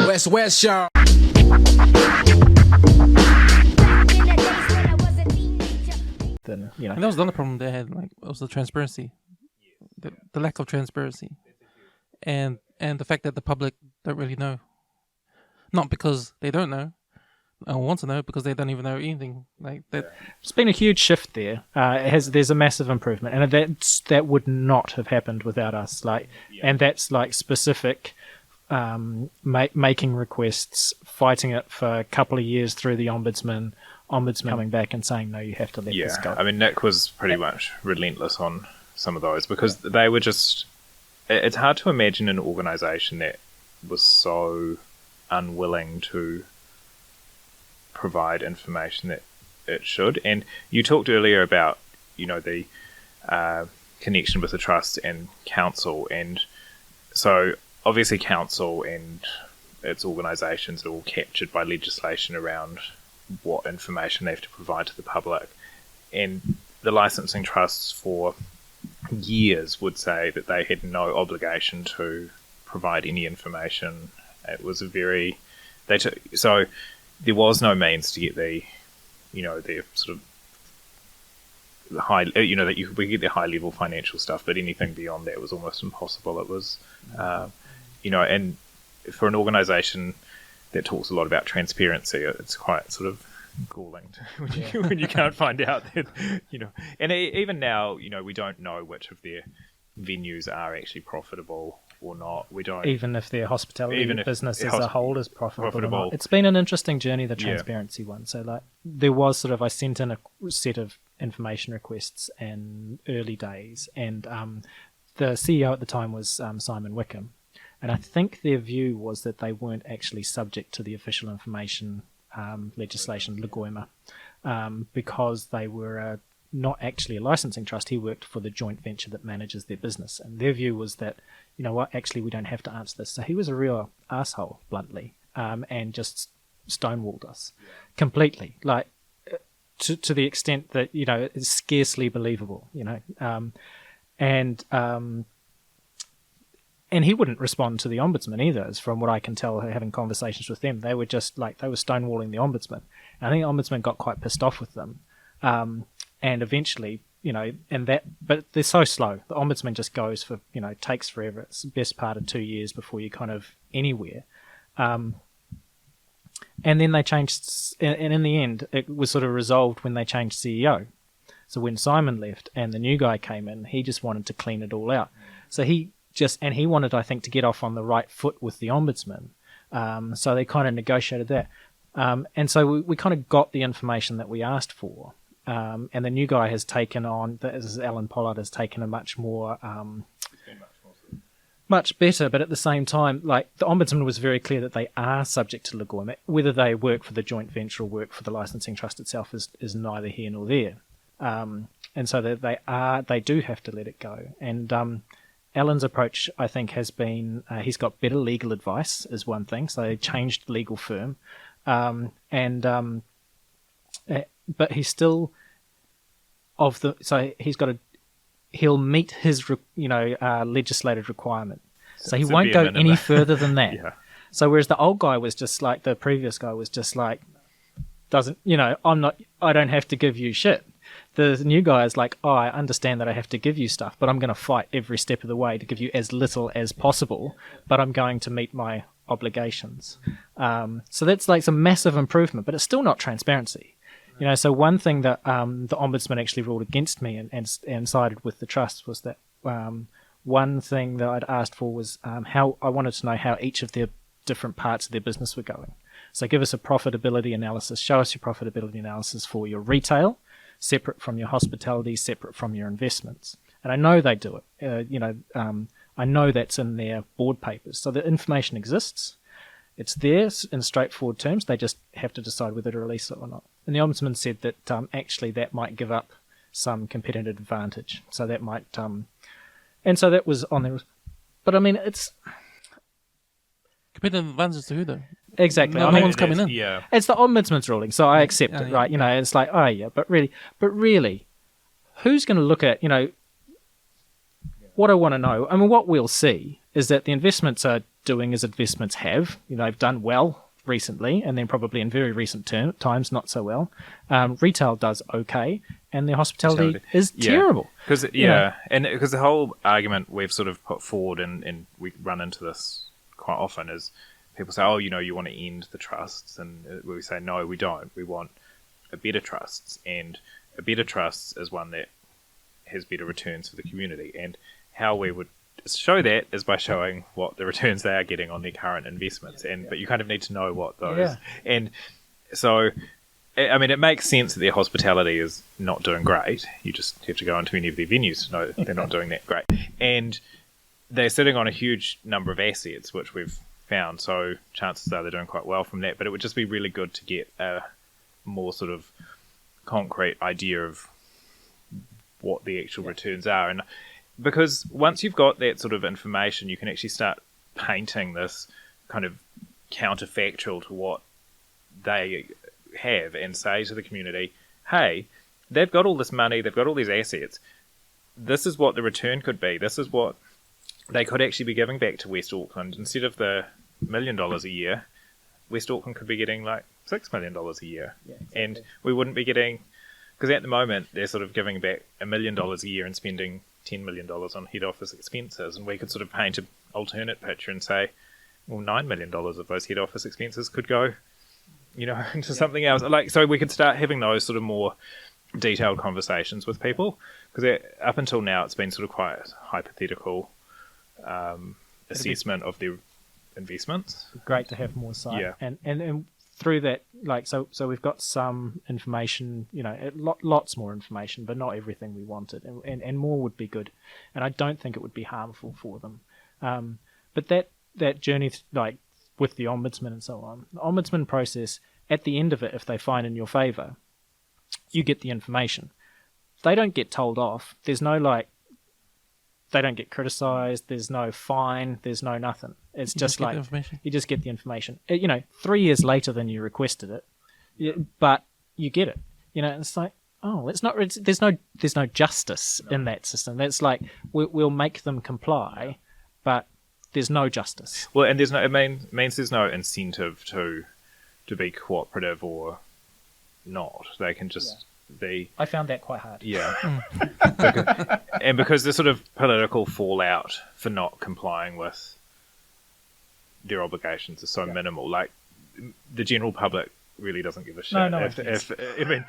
West, y'all. Then, And that was the other problem they had, like, was the transparency. The lack of transparency. And the fact that the public don't really know. Not because they don't know, or want to know, because they don't even know anything. Like that. it's been a huge shift there. There's a massive improvement, and that would not have happened without us. And that's like specific, making requests, fighting it for a couple of years through the ombudsman coming back and saying, no, you have to let this go. I mean, Nick was pretty much relentless on some of those because they were just. It's hard to imagine an organisation that was so unwilling to provide information that it should. And you talked earlier about, the connection with the trust and council, and so obviously council and its organisations are all captured by legislation around what information they have to provide to the public, and the licensing trusts for years would say that they had no obligation to provide any information. It was so there was no means to get the sort of high, that we get the high level financial stuff, but anything beyond that was almost impossible. It was, and for an organisation that talks a lot about transparency, it's quite sort of galling when you can't find out that, and even now, we don't know which of their venues are actually profitable or not. We don't, even if their hospitality business as a whole is profitable or not. It's been an interesting journey, the transparency one. So like there was I sent in a set of information requests in early days, and the CEO at the time was Simon Wickham, and I think their view was that they weren't actually subject to the official information legislation, Legoima, because they were not actually a licensing trust. He worked for the joint venture that manages their business, and their view was that, actually we don't have to answer this. So he was a real asshole, bluntly, and just stonewalled us completely, like to the extent that it's scarcely believable, and he wouldn't respond to the ombudsman either, as from what I can tell, having conversations with them. They were just like, they were stonewalling the ombudsman. And I think the ombudsman got quite pissed off with them. And eventually, but they're so slow. The ombudsman just goes for, takes forever. It's the best part of 2 years before you're kind of anywhere. And then they changed, and in the end, it was sort of resolved when they changed CEO. So when Simon left and the new guy came in, he just wanted to clean it all out. So he wanted, I think, to get off on the right foot with the ombudsman. So they kind of negotiated that. And so we kind of got the information that we asked for. And the new guy has taken on, Alan Pollard has taken a much more, much better, but at the same time, like the ombudsman was very clear that they are subject to Legoima. Whether they work for the joint venture or work for the licensing trust itself is neither here nor there. And so that they do have to let it go. And Alan's approach, I think, has been he's got better legal advice is one thing. So they changed the legal firm, but he's still he'll meet his legislated requidement. So he won't go any further than that. Yeah. So whereas the old guy was just like, the previous guy was just like, I don't have to give you shit. The new guy is like, I understand that I have to give you stuff, but I'm going to fight every step of the way to give you as little as possible, but I'm going to meet my obligations. So that's like some massive improvement, but it's still not transparency. So one thing that the ombudsman actually ruled against me and sided with the trust was that one thing that I'd asked for was how I wanted to know how each of their different parts of their business were going. So give us a profitability analysis. Show us your profitability analysis for your retail, separate from your hospitality, separate from your investments. And I know they do it. I know that's in their board papers. So the information exists. It's there in straightforward terms. They just have to decide whether to release it or not. And the Ombudsman said that actually that might give up some competitive advantage. So that might... and so that was on there. But I mean, it's... Competitive advantage to who though? Exactly. No one's coming in. Yeah. It's the Ombudsman's ruling, so I accept it, right? Yeah. It's like, oh yeah, but really, who's going to look at, what I want to know, I mean, what we'll see is that the investments are doing as investments have. They've done well recently, and then probably in very recent times not so well. Retail does okay, and the hospitality is terrible. Because and because the whole argument we've sort of put forward, and we run into this quite often, is people say, "Oh, you want to end the trusts," and we say, "No, we don't. We want a better trusts, and a better trusts is one that has better returns for the community." And how we would show that is by showing what the returns they are getting on their current investments, but you kind of need to know what those and so I mean, it makes sense that their hospitality is not doing great. You just have to go into any of their venues to know they're not doing that great, and they're sitting on a huge number of assets which we've found, so chances are they're doing quite well from that. But it would just be really good to get a more sort of concrete idea of what the actual returns are, and because once you've got that sort of information, you can actually start painting this kind of counterfactual to what they have and say to the community, hey, they've got all this money, they've got all these assets, this is what the return could be, this is what they could actually be giving back to West Auckland. Instead of the $1 million a year, West Auckland could be getting like $6 million a year. Yeah, exactly. And we wouldn't be getting, because at the moment they're sort of giving back $1 million a year and spending $10 million on head office expenses, and we could sort of paint an alternate picture and say, well, $9 million of those head office expenses could go, into something else. Like, so we could start having those sort of more detailed conversations with people, because up until now it's been sort of quite hypothetical assessment of their investments. Great to have more sight, and through that, like, so we've got some information, lots more information, but not everything we wanted, and more would be good, and I don't think it would be harmful for them. But that journey, like with the ombudsman and so on, the ombudsman process, at the end of it, if they find in your favour, you get the information. They don't get told off. There's no they don't get criticised. There's no fine. There's no nothing. It's just like you just get the information. 3 years later than you requested it, but you get it. It's like, oh, it's not. There's no justice in that system. That's like we'll make them comply, but there's no justice. Well, and it means there's no incentive to be cooperative or not. They can just be. I found that quite hard. Yeah. because the sort of political fallout for not complying with their obligations is so minimal. Like, the general public really doesn't give a shit. No, if I mean,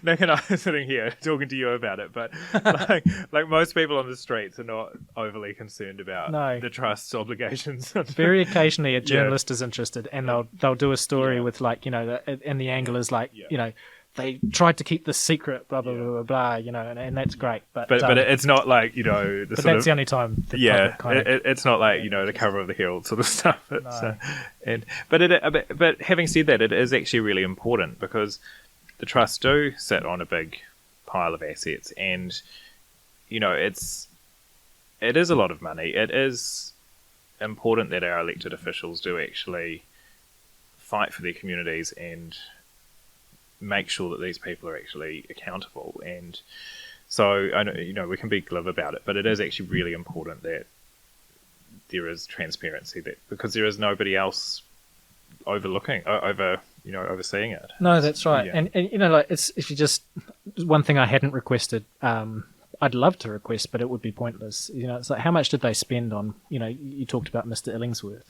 Nick and I are sitting here talking to you about it, but like most people on the streets are not overly concerned about the trust's obligations. Very occasionally, a journalist is interested, and they'll do a story with and the angle is like, they tried to keep this secret, blah blah blah blah, and that's great. But it's not like but that's the only time. It's not like the cover of the Herald sort of stuff. But having said that, it is actually really important, because the trusts do sit on a big pile of assets, and it is a lot of money. It is important that our elected officials do actually fight for their communities and make sure that these people are actually accountable. And so I know, we can be glib about it, but it is actually really important that there is transparency, because there is nobody else overseeing it. No, that's right. And it's, if you just, one thing I hadn't requested, I'd love to request, but it would be pointless. It's like, how much did they spend on, you talked about Mr. Illingsworth.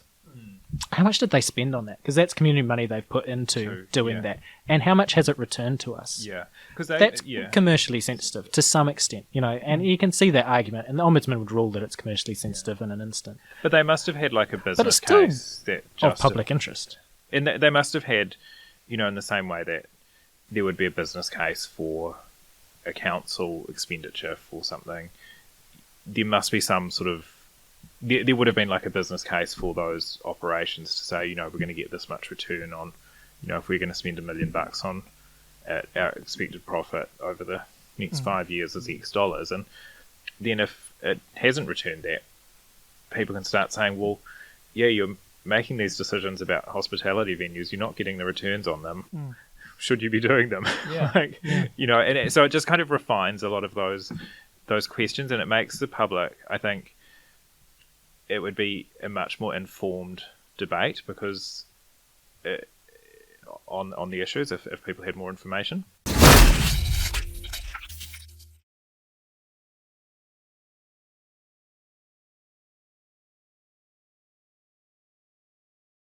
How much did they spend on that? Because that's community money they've put into doing that. And how much has it returned to us? Yeah. That's commercially sensitive to some extent, and you can see that argument, and the Ombudsman would rule that it's commercially sensitive in an instant. But they must have had like a business but it's still case of public interest. And they must have had, in the same way that there would be a business case for a council expenditure for something, there must be some sort of, there would have been like a business case for those operations to say, we're going to get this much return on, if we're going to spend $1 million on our expected profit over the next 5 years is X dollars. And then if it hasn't returned that, people can start saying, well, yeah, you're making these decisions about hospitality venues, you're not getting the returns on them. Should you be doing them? And so it just kind of refines a lot of those questions, and it makes the public, I think, it would be a much more informed debate because on the issues if people had more information.